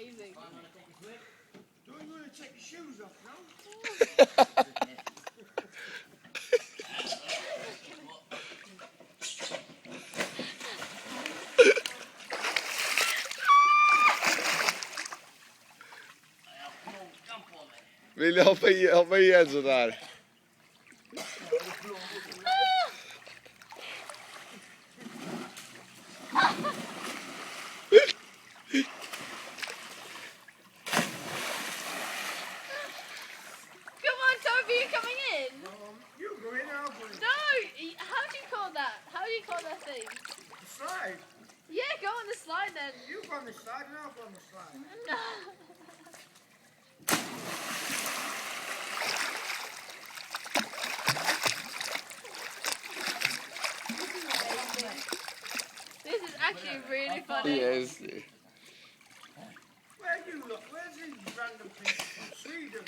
amazing. Don't you want to take your shoes off now? Vill du hoppa i en sån där? Come on, Toby, you're coming in. You go in, I'll go in. No, how do you call that? How do you call that thing? The slide. Yeah, go on the slide then. You go on the slide and I'll go on the slide. No. This is actually really funny. Yes. Where you look? Where's these random people from Sweden?